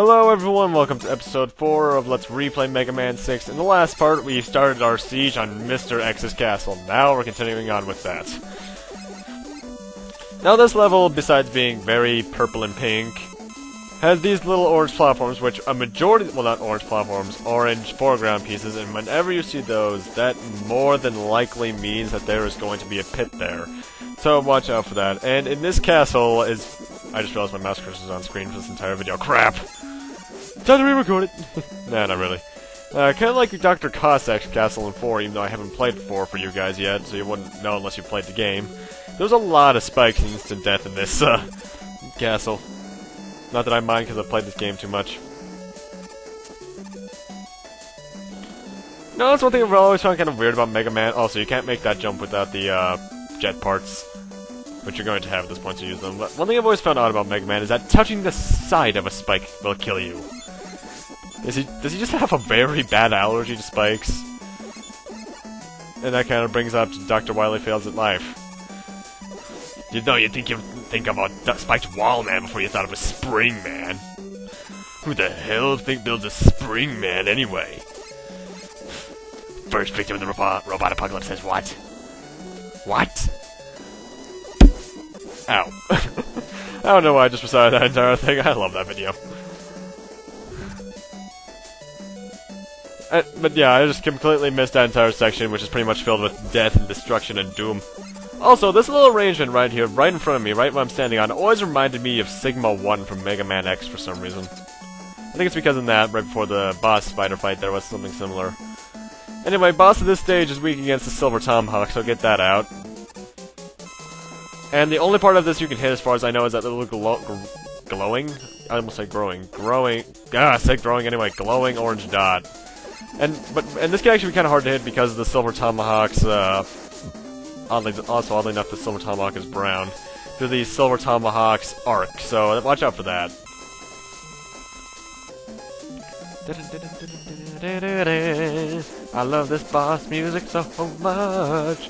Hello everyone, welcome to episode 4 of Let's Replay Mega Man 6. In the last part, we started our siege on Mr. X's castle. Now we're continuing on with that. Now this level, besides being very purple and pink, has these little orange platforms, which a majority, well not orange platforms, orange foreground pieces, and whenever you see those, that more than likely means that there is going to be a pit there. So watch out for that. And in this castle is... I just realized my mouse cursor is on screen for this entire video. Crap! Time to re-record it! Nah, not really. Kinda like Dr. Cossack's castle in 4, even though I haven't played 4 for you guys yet, so you wouldn't know unless you played the game. There's a lot of spikes and instant death in this, castle. Not that I mind, because I've played this game too much. No, that's one thing I've always found kind of weird about Mega Man. Also, you can't make that jump without the, jet parts, which you're going to have at this point to use them. But one thing I've always found out about Mega Man is that touching the side of a spike will kill you. Does he just have a very bad allergy to spikes? And that kind of brings up Dr. Wily Fails at Life. You know, you'd think of a spiked wall man before you thought of a spring man. Who the hell builds a spring man anyway? First victim of the robot apocalypse says what? What? Ow. I don't know why I just recited that entire thing. I love that video. But yeah, I just completely missed that entire section, which is pretty much filled with death and destruction and doom. Also, this little arrangement right here, right in front of me, right where I'm standing on, always reminded me of Sigma 1 from Mega Man X for some reason. I think it's because in that, right before the boss spider fight, there was something similar. Anyway, boss of this stage is weak against the Silver Tomahawk, so get that out. And the only part of this you can hit, as far as I know, is that little glowing? I almost said growing. I said growing anyway. Glowing orange dot. And this can actually be kind of hard to hit because of the Silver Tomahawk's, oddly enough, the Silver Tomahawk is brown. Through the Silver Tomahawk's arc, so watch out for that. I love this boss music so much.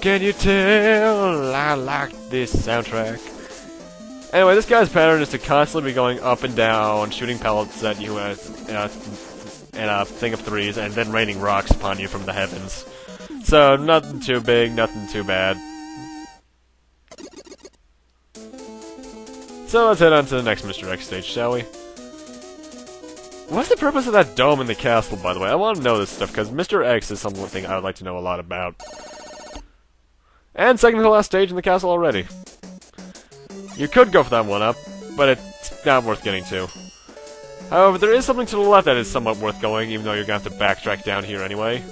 Can you tell I like this soundtrack? Anyway, this guy's pattern is to constantly be going up and down, shooting pellets at you in a thing of threes, and then raining rocks upon you from the heavens. So, nothing too big, nothing too bad. So let's head on to the next Mr. X stage, shall we? What's the purpose of that dome in the castle, by the way? I want to know this stuff, because Mr. X is something I would like to know a lot about. And second to last stage in the castle already. You could go for that one up, but it's not worth getting to. However, there is something to the left that is somewhat worth going, even though you're going to have to backtrack down here anyway.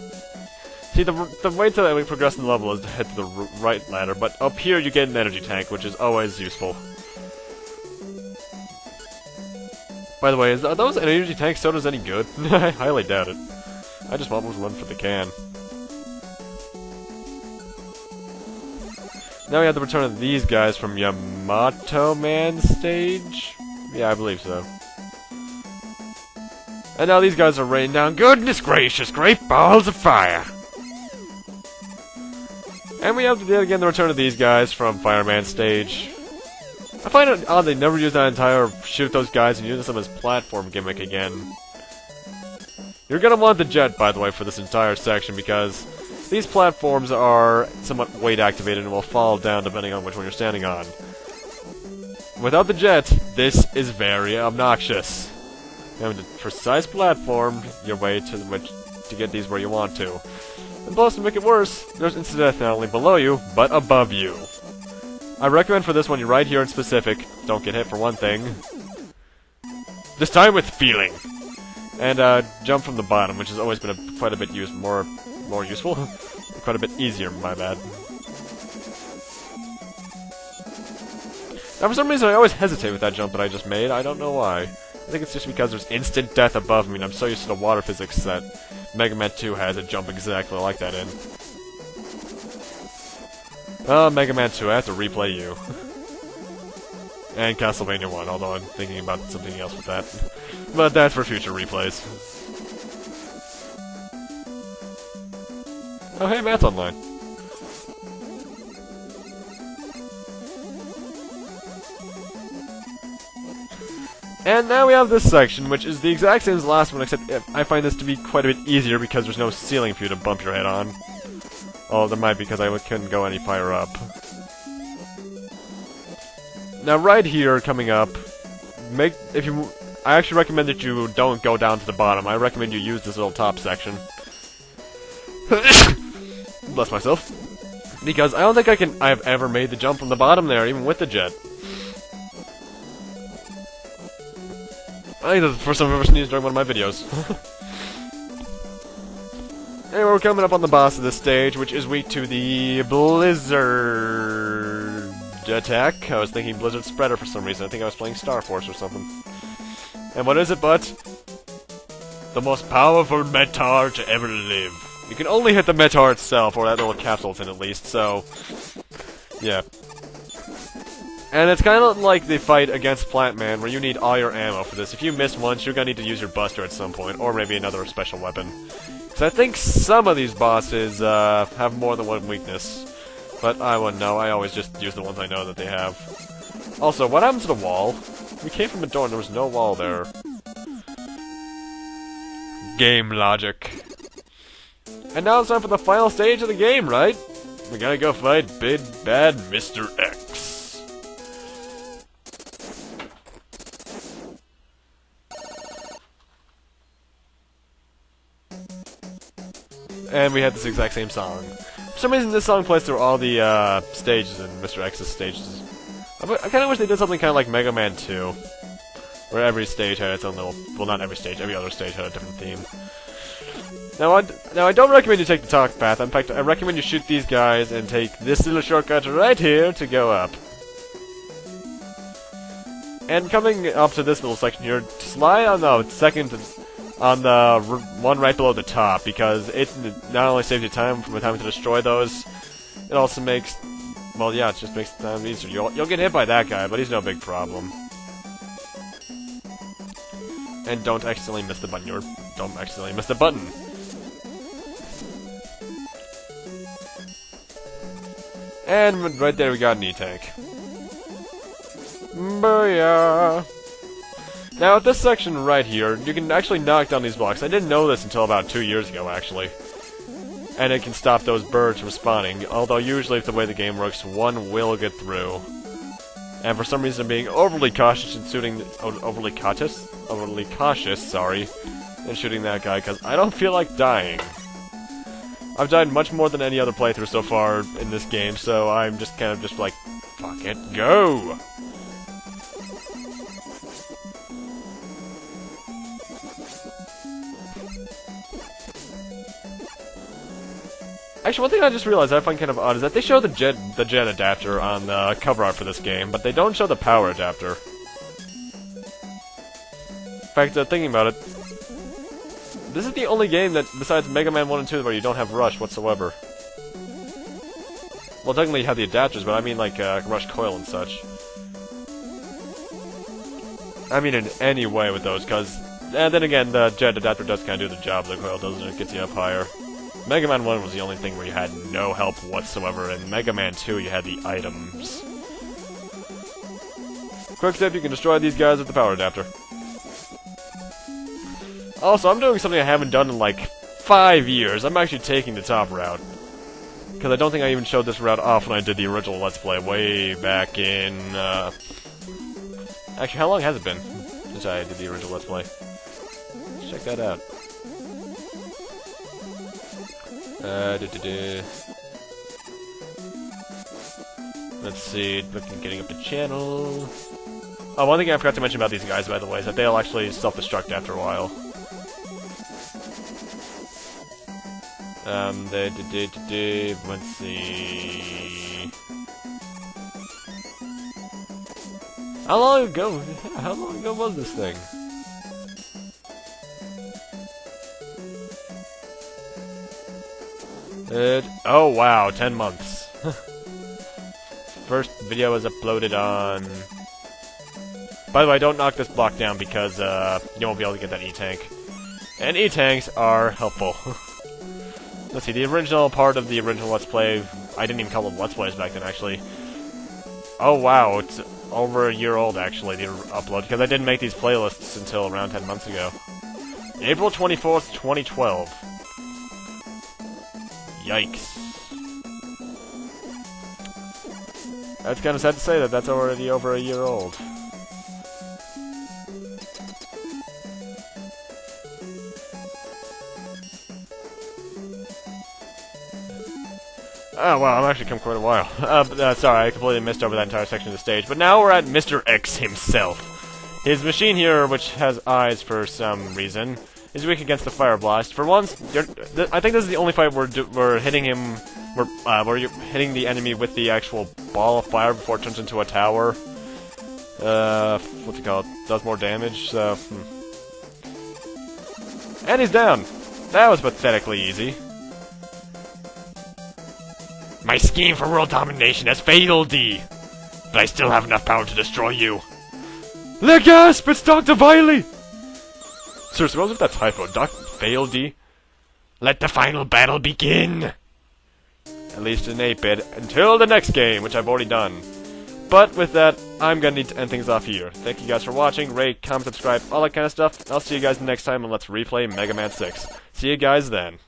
See, the way that we progress in the level is to head to the right ladder, but up here you get an energy tank, which is always useful. By the way, are those energy tank sodas any good? I highly doubt it. I just want one for the can. Now we have the return of these guys from Yamato Man's stage? Yeah, I believe so. And now these guys are raining down, goodness gracious, great balls of fire! And we have, yet again, the return of these guys from Fireman's stage. I find it odd they never use that entire shoot those guys and use them as platform gimmick again. You're gonna want the jet, by the way, for this entire section, because these platforms are somewhat weight activated and will fall down depending on which one you're standing on. Without the jet, this is very obnoxious. You have to precise platform your way to get these where you want to. And plus, to make it worse, there's instant death not only below you, but above you. I recommend for this one you're right here in specific. Don't get hit for one thing. This time with feeling. And jump from the bottom, which has always been quite a bit more useful. Quite a bit easier, my bad. Now for some reason I always hesitate with that jump that I just made. I don't know why. I think it's just because there's instant death above me and I'm so used to the water physics that Mega Man 2 has a jump exactly like that in. Oh, Mega Man 2, I have to replay you. And Castlevania 1, although I'm thinking about something else with that. But that's for future replays. Oh hey, Matt's online. And now we have this section, which is the exact same as the last one, except I find this to be quite a bit easier because there's no ceiling for you to bump your head on. Oh, there might be because I couldn't go any higher up. Now, right here, coming up, I actually recommend that you don't go down to the bottom. I recommend you use this little top section. Bless myself. Because I don't think I have ever made the jump from the bottom there, even with the jet. I think that's the first time I've ever sneezed during one of my videos. Anyway, we're coming up on the boss of this stage, which is weak to the Blizzard attack. I was thinking Blizzard Spreader for some reason. I think I was playing Star Force or something. And what is it but the most powerful Metar to ever live? You can only hit the Metar itself, or that little capsule it's in at least, so yeah. And it's kind of like the fight against Plant Man, where you need all your ammo for this. If you miss once, you're gonna need to use your Buster at some point, or maybe another special weapon. So I think some of these bosses have more than one weakness. But I wouldn't know, I always just use the ones I know that they have. Also, what happens to the wall? We came from a door and there was no wall there. Game logic. And now it's time for the final stage of the game, right? We gotta go fight Big Bad Mr. X. And we had this exact same song. For some reason, this song plays through all the stages in Mr. X's stages. I kind of wish they did something kind of like Megaman 2, where every stage had its own little. Well, not every stage. Every other stage had a different theme. Now I don't recommend you take the talk path. In fact, I recommend you shoot these guys and take this little shortcut right here to go up. And coming up to this little section here, slide on the one right below the top, because it not only saves you time from the time to destroy those, it also makes, well, yeah, it just makes the time easier. You'll get hit by that guy, but he's no big problem. And don't accidentally miss the button. Don't accidentally miss the button. And right there we got an E-Tank. Booyah! Now, at this section right here, you can actually knock down these blocks. I didn't know this until about 2 years ago, actually. And it can stop those birds from spawning, although usually, if the way the game works, one will get through. And for some reason, I'm being overly cautious in shooting... overly cautious, sorry, in shooting that guy, because I don't feel like dying. I've died much more than any other playthrough so far in this game, so I'm just kind of just like, fuck it, go! Actually, one thing I just realized I find kind of odd is that they show the jet adapter on the cover art for this game, but they don't show the power adapter. In fact, thinking about it, this is the only game that, besides Mega Man 1 and 2, where you don't have Rush whatsoever. Well, technically you have the adapters, but I mean like Rush Coil and such. I mean in any way with those, because... And then again, the jet adapter does kind of do the job the Coil does, and it gets you up higher. Mega Man 1 was the only thing where you had no help whatsoever, and Mega Man 2 you had the items. Quick tip, you can destroy these guys with the power adapter. Also, I'm doing something I haven't done in like 5 years. I'm actually taking the top route. Because I don't think I even showed this route off when I did the original Let's Play way back in, Actually, how long has it been since I did the original Let's Play? Let's check that out. Let's see, getting up the channel. Oh, one thing I forgot to mention about these guys, by the way, is that they'll actually self-destruct after a while. Let's see... How long ago was this thing? Oh wow, 10 months. First video was uploaded on... By the way, don't knock this block down because you won't be able to get that E-Tank. And E-Tanks are helpful. Let's see, the original part of the original Let's Play... I didn't even call them Let's Plays back then, actually. Oh wow, over a year old, actually, the upload, because I didn't make these playlists until around 10 months ago. April 24th, 2012. Yikes. That's kind of sad to say that that's already over a year old. Oh, wow, I'm actually come quite a while. Sorry, I completely missed over that entire section of the stage. But now we're at Mr. X himself. His machine here, which has eyes for some reason, is weak against the Fire Blast. For once, I think this is the only fight we're hitting him, where you're hitting the enemy with the actual ball of fire before it turns into a tower. What's it called? Does more damage, so... And he's down! That was pathetically easy. My scheme for world domination has failed, but I still have enough power to destroy you. Le gasp! It's Dr. Viley! Seriously, what was with that typo? Failed? Let the final battle begin! At least in 8-bit, until the next game, which I've already done. But with that, I'm gonna need to end things off here. Thank you guys for watching, rate, comment, subscribe, all that kind of stuff. I'll see you guys next time, and let's replay Mega Man 6. See you guys then.